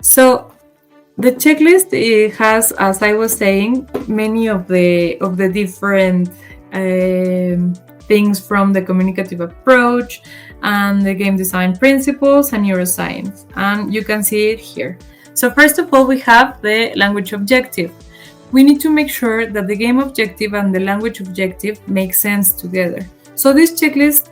So the checklist, it has, as I was saying, many of the different things from the communicative approach and the game design principles and neuroscience, and you can see it here. So first of all, we have the language objective. We need to make sure that the game objective and the language objective make sense together. So this checklist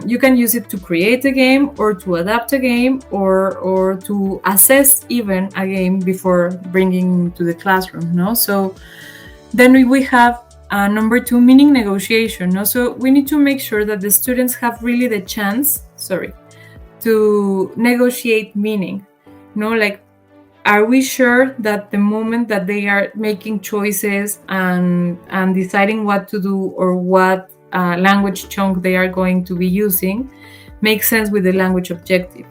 you can use it to create a game or to adapt a game or to assess even a game before bringing to the classroom. No, so then we have number 2, meaning negotiation. No, so we need to make sure that the students have really the chance, to negotiate meaning. No, like, are we sure that the moment that they are making choices and deciding what to do or what language chunk they are going to be using makes sense with the language objective?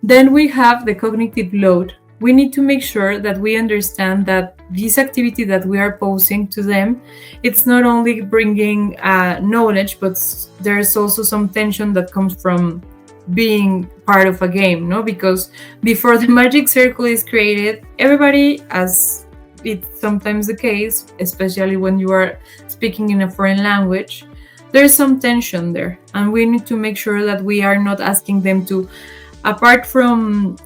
Then we have the cognitive load. We need to make sure that we understand that this activity that we are posing to them, it's not only bringing knowledge, but there's also some tension that comes from being part of a game, no? Because before the magic circle is created, everybody, as it's sometimes the case, especially when you are speaking in a foreign language, there's some tension there, and we need to make sure that we are not asking them to, apart from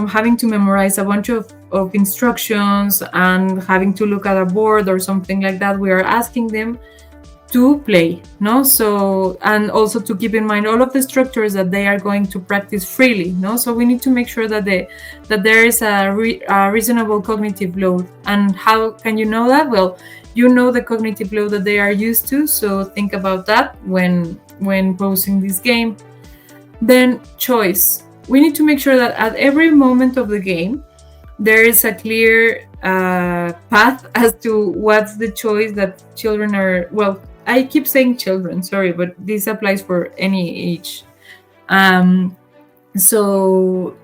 having to memorize a bunch of instructions and having to look at a board or something like that, we are asking them to play, no? So, and also to keep in mind all of the structures that they are going to practice freely, no? So we need to make sure that there is a reasonable cognitive load. And how can you know that? Well, you know the cognitive load that they are used to, so think about that when posing this game. Then choice. We need to make sure that at every moment of the game, there is a clear path as to what's the choice that children are, well, I keep saying children, sorry, but this applies for any age. So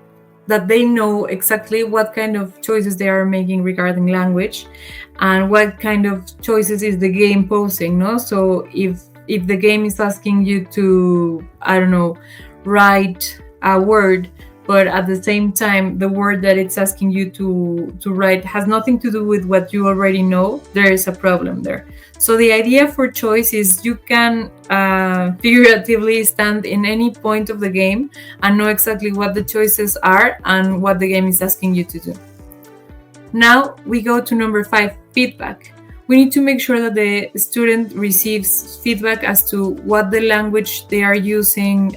that they know exactly what kind of choices they are making regarding language and what kind of choices is the game posing, no? So if the game is asking you to, I don't know, write a word, but at the same time the word that it's asking you to write has nothing to do with what you already know, there is a problem there. So the idea for choice is you can figuratively stand in any point of the game and know exactly what the choices are and what the game is asking you to do. Now we go to number 5, feedback. We need to make sure that the student receives feedback as to what the language they are using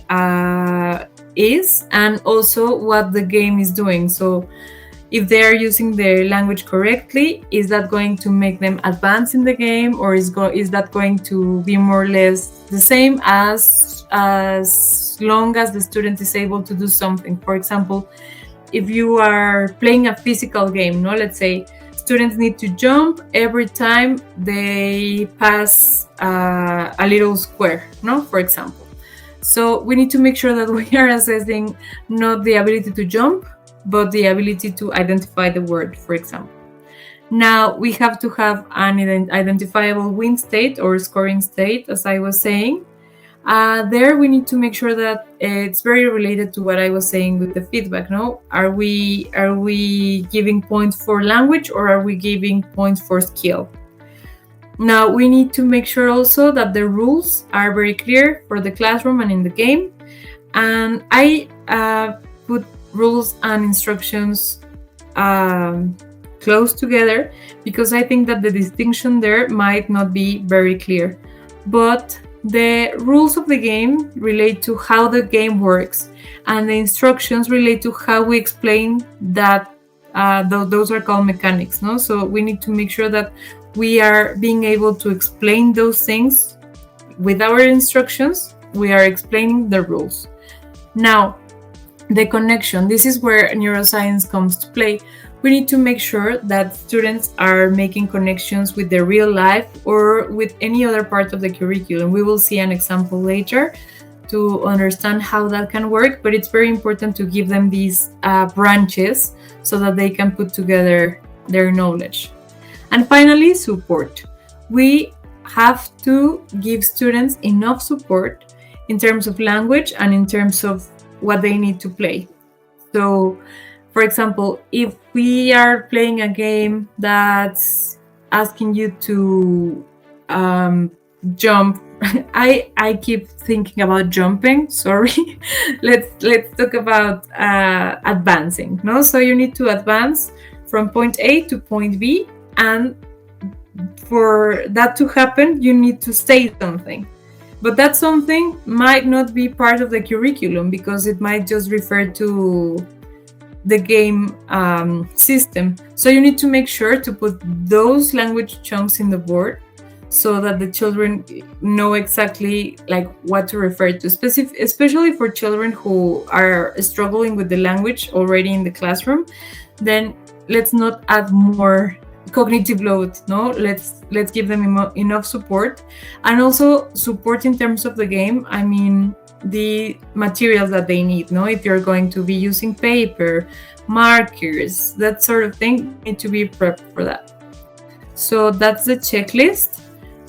is, and also what the game is doing. So if they are using their language correctly, is that going to make them advance in the game, or is that going to be more or less the same as long as the student is able to do something? For example, if you are playing a physical game, no, let's say students need to jump every time they pass a little square, no, for example. So we need to make sure that we are assessing not the ability to jump, but the ability to identify the word, for example. Now we have to have an identifiable win state or scoring state, as I was saying. There we need to make sure that it's very related to what I was saying with the feedback. No, are we giving points for language, or are we giving points for skill? Now we need to make sure also that the rules are very clear for the classroom and in the game. And I put rules and instructions close together because I think that the distinction there might not be very clear. But the rules of the game relate to how the game works, and the instructions relate to how we explain that. Those are called mechanics, no? So we need to make sure that we are being able to explain those things with our instructions. We are explaining the rules. Now, the connection. This is where neuroscience comes to play. We need to make sure that students are making connections with their real life or with any other part of the curriculum. We will see an example later to understand how that can work, but it's very important to give them these branches so that they can put together their knowledge. And finally, support. We have to give students enough support in terms of language and in terms of what they need to play. So For example, if we are playing a game that's asking you to jump, I keep thinking about jumping. Sorry, let's talk about advancing. No, so you need to advance from point A to point B, and for that to happen, you need to say something. But that something might not be part of the curriculum because it might just refer to the game system. So you need to make sure to put those language chunks in the board so that the children know exactly like what to refer to, especially for children who are struggling with the language already in the classroom. Then let's not add more cognitive load. No, let's give them enough support, and also support in terms of the game. I mean, the materials that they need. No, if you're going to be using paper, markers, that sort of thing, you need to be prepped for that. So that's the checklist.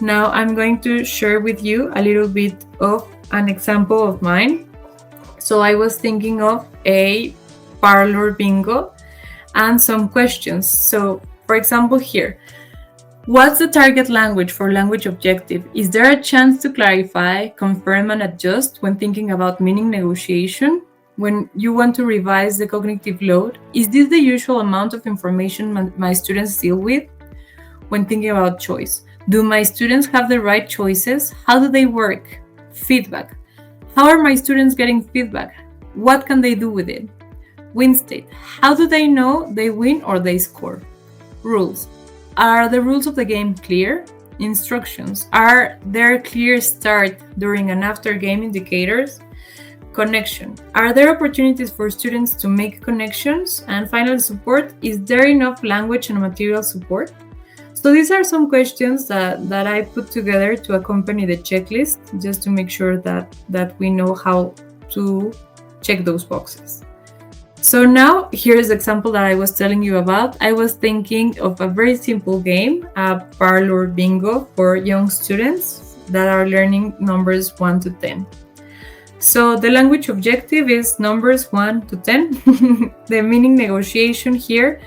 Now I'm going to share with you a little bit of an example of mine. So I was thinking of a Parlor bingo and some questions. So for example here, what's the target language for language objective? Is there a chance to clarify, confirm, and adjust when thinking about meaning negotiation? When you want to revise the cognitive load, is this the usual amount of information my students deal with? When thinking about choice, do my students have the right choices? How do they work? Feedback. How are my students getting feedback? What can they do with it? Win state. How do they know they win or they score? Rules. Are the rules of the game clear? Instructions. Are there clear start, during, and after game indicators? Connection. Are there opportunities for students to make connections? And finally, support. Is there enough language and material support? So these are some questions that I put together to accompany the checklist, just to make sure that we know how to check those boxes. So now here's the example that I was telling you about. I was thinking of a very simple game, a Parlor bingo for young students that are learning numbers 1 to 10. So the language objective is numbers 1 to 10. The meaning negotiation here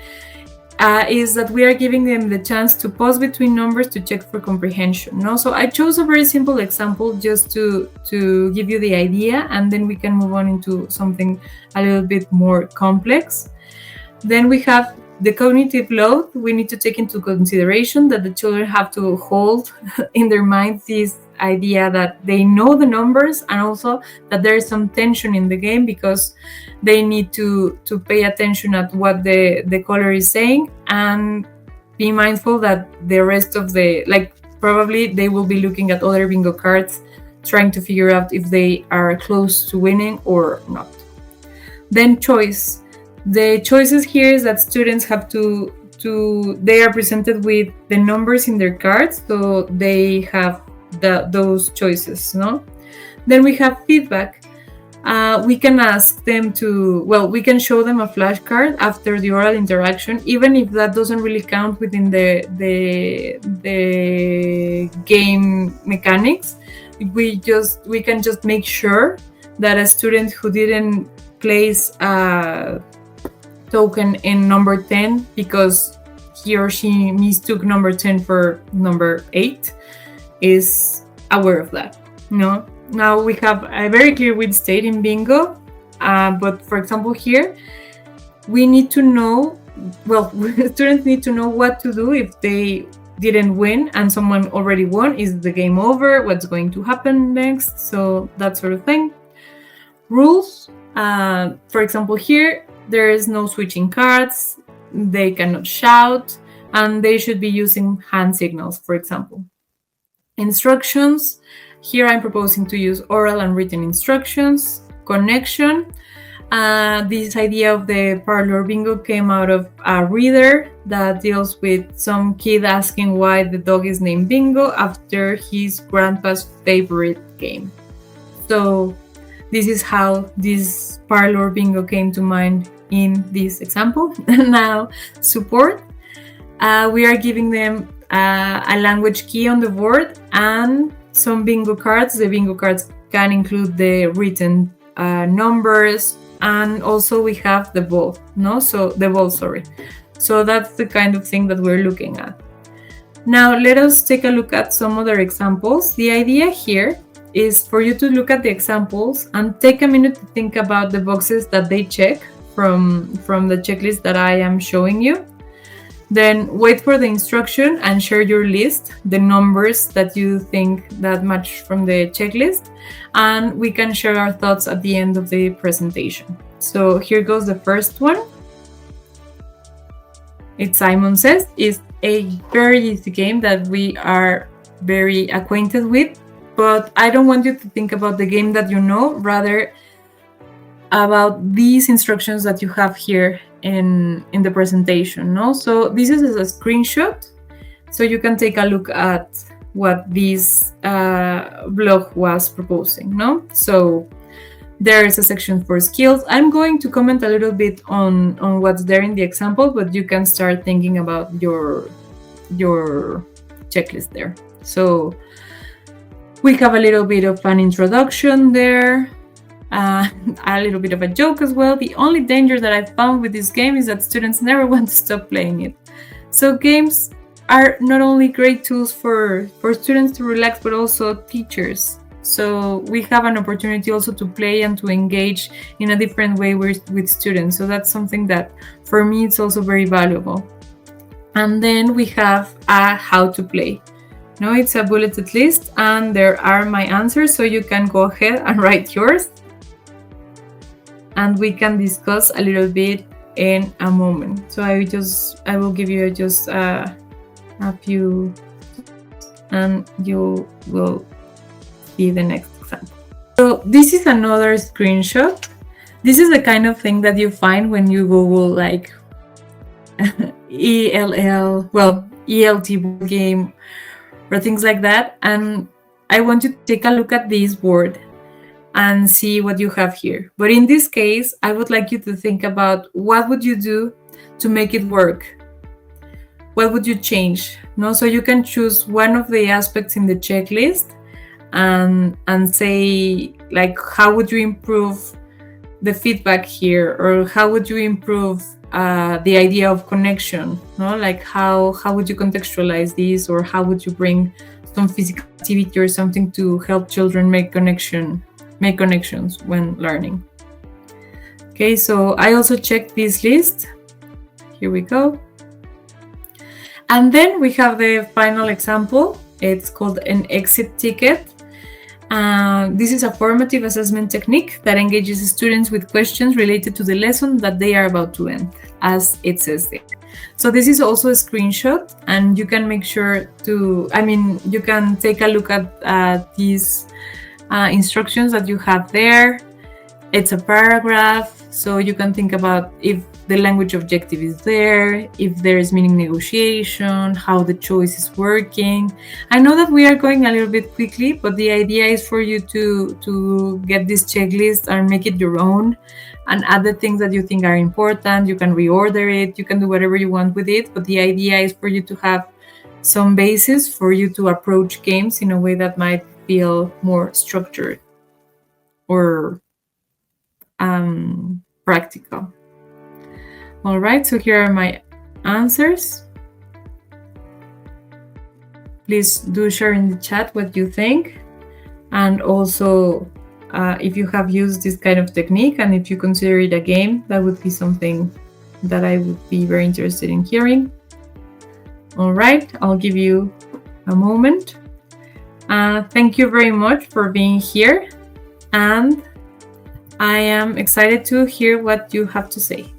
is that we are giving them the chance to pause between numbers to check for comprehension. No? So I chose a very simple example just to give you the idea, and then we can move on into something a little bit more complex. Then we have the cognitive load. We need to take into consideration that the children have to hold in their minds this idea that they know the numbers, and also that there is some tension in the game because they need to pay attention at what the caller is saying, and be mindful that the rest of the, like, probably they will be looking at other bingo cards trying to figure out if they are close to winning or not. Then choice. The choices here is that students have to they are presented with the numbers in their cards, so they have those choices, no? Then we have feedback. We can ask them we can show them a flashcard after the oral interaction, even if that doesn't really count within the game mechanics. We can just make sure that a student who didn't place a token in number 10 because he or she mistook number 10 for number 8 is aware of that. No? Now we have a very clear win state in bingo, but for example here, we need to know, students need to know what to do if they didn't win and someone already won. Is the game over? What's going to happen next? So that sort of thing. Rules, for example here, there is no switching cards, they cannot shout, and they should be using hand signals, for example. Instructions, here I'm proposing to use oral and written instructions. Connection, this idea of the Parlor bingo came out of a reader that deals with some kid asking why the dog is named Bingo after his grandpa's favorite game. So this is how this Parlor bingo came to mind in this example. Now, support. We are giving them a language key on the board and some bingo cards. The bingo cards can include the written numbers and also we have the ball, no? So the ball, sorry. So that's the kind of thing that we're looking at. Now let us take a look at some other examples. The idea here is for you to look at the examples and take a minute to think about the boxes that they check from the checklist that I am showing you. Then wait for the instruction and share your list, the numbers that you think that match from the checklist, and we can share our thoughts at the end of the presentation. So here goes the first one. It's Simon Says. It's a very easy game that we are very acquainted with, but I don't want you to think about the game that you know, rather about these instructions that you have here in the presentation, no? So this is a screenshot, so you can take a look at what this blog was proposing, no? So there is a section for skills. I'm going to comment a little bit on what's there in the example, but you can start thinking about your checklist there. So we have a little bit of an introduction there, a little bit of a joke as well. The only danger that I've found with this game is that students never want to stop playing it. So games are not only great tools for students to relax, but also teachers. So we have an opportunity also to play and to engage in a different way with students. So that's something that for me it's also very valuable. And then we have a how to play. No, it's a bulleted list and there are my answers, so you can go ahead and write yours. And we can discuss a little bit in a moment. So I will give you just a few, and you will see the next example. So this is another screenshot. This is the kind of thing that you find when you Google like ELT board game or things like that. And I want you to take a look at this board and see what you have here. But in this case, I would like you to think about what would you do to make it work? What would you change? No, so you can choose one of the aspects in the checklist and say like, how would you improve the feedback here, or how would you improve the idea of connection? No, like how would you contextualize this, or how would you bring some physical activity or something to help children make connections when learning? Okay, so I also checked this list. Here we go. And then we have the final example. It's called an exit ticket. This is a formative assessment technique that engages students with questions related to the lesson that they are about to end, as it says there. So this is also a screenshot, and you can make sure to, you can take a look at these instructions that you have there. It's a paragraph, so you can think about if the language objective is there, if there is meaning negotiation, how the choice is working. I know that we are going a little bit quickly, but the idea is for you to get this checklist and make it your own and add the things that you think are important. You can reorder it, you can do whatever you want with it, but the idea is for you to have some basis for you to approach games in a way that might feel more structured or practical. All right, so here are my answers. Please do share in the chat what you think, and also if you have used this kind of technique and if you consider it a game, that would be something that I would be very interested in hearing. All right, I'll give you a moment. Thank you very much for being here, and I am excited to hear what you have to say.